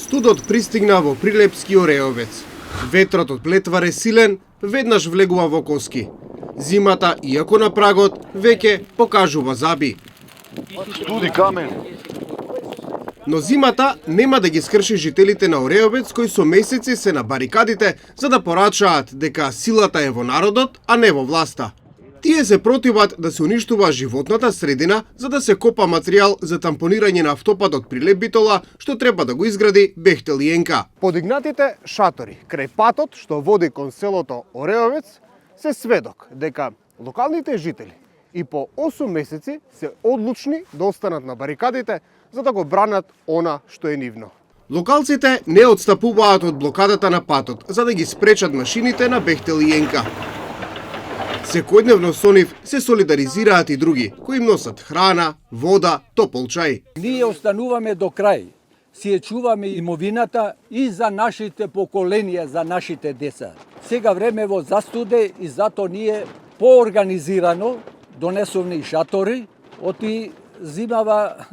Студот пристигна во Прилепски Ореовец. Ветрот од Плетвар е силен, веднаш влегува во коски. Зимата, иако на прагот, веќе покажува заби. Студи камен. Но зимата нема да ги скрши жителите на Ореовец кои со месеци се на барикадите за да порачаат дека силата е во народот, а не во власта. Тие се противат да се уништува животната средина за да се копа материјал за тампонирање на автопатот Прилеп Битола, што треба да го изгради Бехтел и ЕНК. Подигнатите шатори крај патот што води кон селото Ореовец се сведок дека локалните жители и по 8 месеци се одлучни да останат на барикадите за да го бранат она што е нивно. Локалците не отстапуваат од блокадата на патот за да ги спречат машините на Бехтел и ЕНК. Секојдневно со нив се солидаризираат и други, кои им носат храна, вода, топол чај. Ние остануваме до крај. Си ја чуваме имовината и за нашите поколенија, за нашите деца. Сега време во застуде и зато ние поорганизирано донесовме и шатори, оти зимава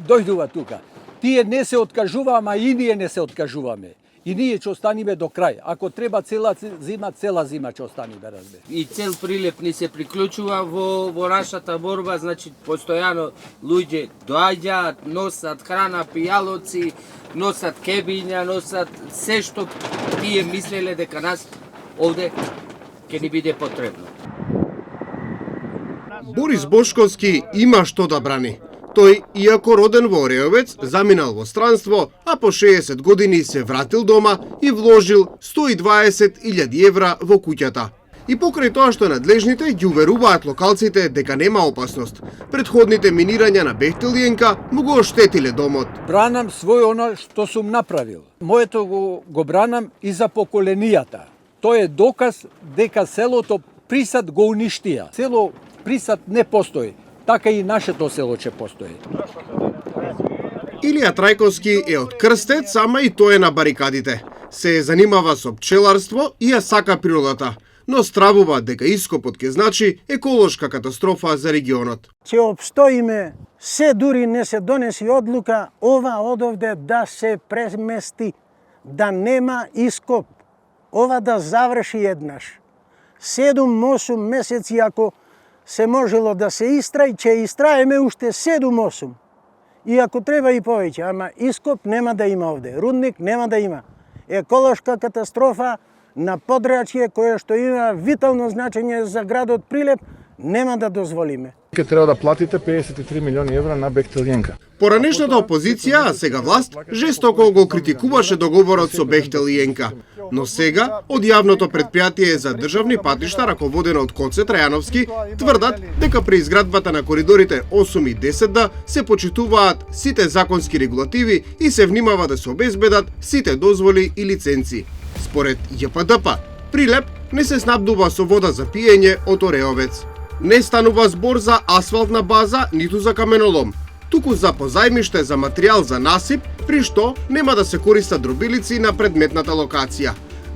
дојдува тука. Тие не се откажува, ама и ние не се откажуваме. И ние ќе останеме до крај. Ако треба цела зима ќе останеме, разбе. И цел Прилеп ни се приклучува во нашата борба, значи постојано луѓе доаѓаат, носат храна, пијалоци, носат кебиња, носат се што тие мислеле дека нас овде ќе ни биде потребно. Борис Бошковски има што да брани. Тој, иако роден во Ореовец, заминал во странство, а по 60 години се вратил дома и вложил 120.000 евра во куќата. И покрај тоа што надлежните ги уверуваат локалците дека нема опасност, предходните минирања на Бехтел и ЕНК му го оштетиле домот. Бранам свој она што сум направил. Моето го бранам и за поколенијата. Тој е доказ дека селото Присад го уништија. Село Присад не постои. Така и нашето село ќе постои. Илија Трајковски е од Крстец, ама и тој е на барикадите. Се занимава со пчеларство и ја сака природата, но стравува дека ископот ќе значи еколошка катастрофа за регионот. Ќе обстоиме, се дури не се донеси одлука ова одовде да се премести, да нема ископ, ова да заврши еднаш. 7-8 месеци ако се можело да се истраи, ќе истраеме уште 7-8. И ако треба и повеќе, ама ископ нема да има овде, рудник нема да има. Еколошка катастрофа на подрачје кое што има витално значење за градот Прилеп, нема да дозволиме. Ке треба да платите 53 милиони евра на Бехтел и ЕНК. Поранешната опозиција, а сега власт, жестоко го критикуваше договорот со Бехтел и ЕНК. Но сега, од јавното предпријатие за државни патишта, раководено од Коце Трајановски, тврдат дека при изградбата на коридорите 8 и 10 се почитуваат сите законски регулативи и се внимава да се обезбедат сите дозволи и лиценци. Според ЈПДП, Прилеп не се снабдува со вода за пиење од Ореовец. Не станува збор за асфалтна база, ниту за каменолом, туку за позајмиште за материјал за насип, при што нема да се користат дробилици на предметната локација.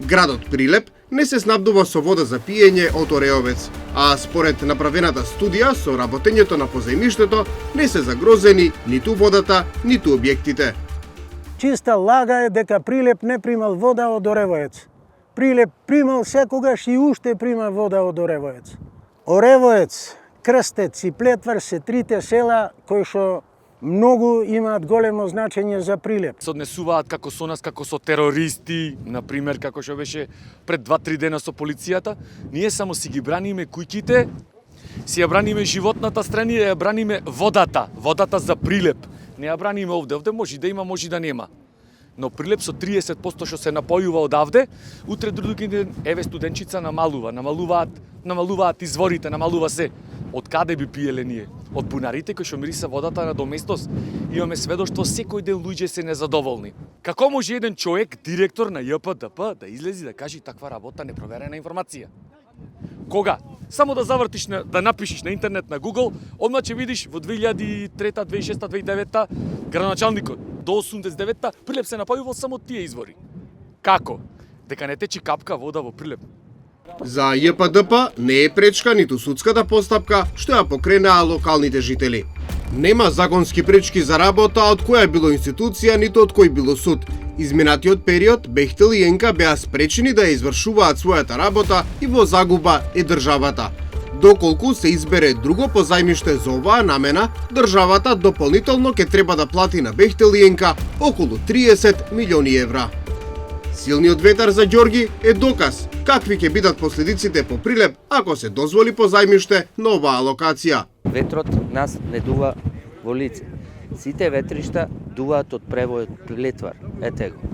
Градот Прилеп не се снабдува со вода за пиење од Ореовец, а според направената студија со работењето на позајмиштето не се загрозени ниту водата, ниту објектите. Чиста лага е дека Прилеп не примал вода од Ореовец. Прилеп примал секогаш и уште прима вода од Ореовец. Ореовец, Крстец и Плетвар се трите села кои што многу имаат големо значење за Прилеп. Се однесуваат како со нас, како со терористи, например, како што беше пред 2-3 дена со полицијата. Ние само си ги браниме куќите, си ја браниме животната страна, ја браниме водата за Прилеп. Не ја браниме овде може да има, може да нема. Но Прилеп со 30% што се напојува одавде, утре други ден, еве студенчица намалуваат изворите, намалува се. Од каде би пиеле ние? Од бунарите кои што мириса водата на доместос. Имаме сведоштво секој ден луѓе се незадоволни. Како може еден човек, директор на ЈПДП, да излези да каже таква работа непроверена информација? Кога? Само да завртиш, да напишеш на интернет, на Google, одма ќе видиш во 2003, 2006, 2009 градоначалникот до 89-та Прилеп се напојувал само тие извори. Како? Дека не течи капка вода во Прилеп. За ЈПДП не е пречка ниту судската постапка што ја покренаа локалните жители. Нема законски пречки за работа од која било институција, ниту од кој било суд. Изминатиот период Бехтел и Енка беа спречени да ја извршуваат својата работа и во загуба е државата. Доколку се избере друго позајмиште за оваа намена, државата дополнително ќе треба да плати на Бехтел и Енка околу 30 милиони евра. Силниот ветар за Ѓорги е доказ какви ќе бидат последиците по Прилеп ако се дозволи позајмиште на оваа локација. Ветрот нас не дува во лице. Сите ветришта дуваат од превојот Летвар, ете го,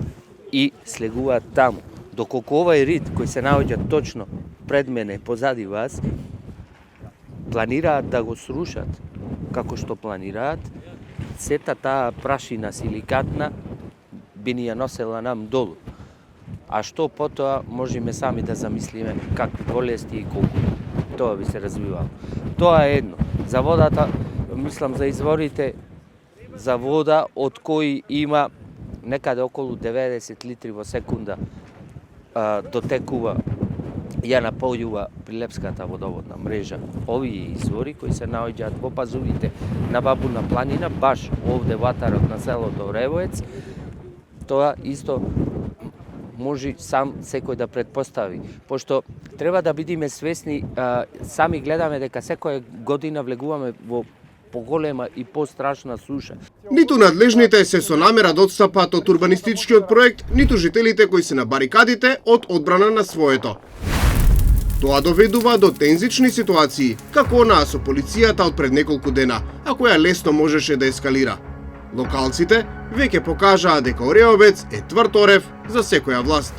и слегуваат таму. Доколку овај рид кој се наоѓа точно пред мене, позади вас, планираат да го срушат, како што планираат, сета таа прашина силикатна би ни ја носела нам долу. А што потоа можеме сами да замислиме какви болести и колку тоа би се развивало. Тоа е едно. За водата, мислам за изворите за вода од кои има некаде околу 90 литри во секунда дотекува, ја наполјува Прилепската водоводна мрежа. Овие извори кои се наоѓаат во пазувите на Бабуна планина, баш овде ватарот на селото Ревоец, тоа исто може сам секој да предпостави, пошто треба да бидеме свесни, сами гледаме дека секоја година влегуваме во поголема и пострашна суша. Ниту надлежните се со намера да отстапат од урбанистичкиот проект, ниту жителите кои се на барикадите од одбрана на своето. Тоа доведува до тензични ситуации, како онаа со полицијата од пред неколку дена, а која лесно можеше да ескалира. Локалците веќе покажаа дека Ореовец е тврд орев за секоја власт.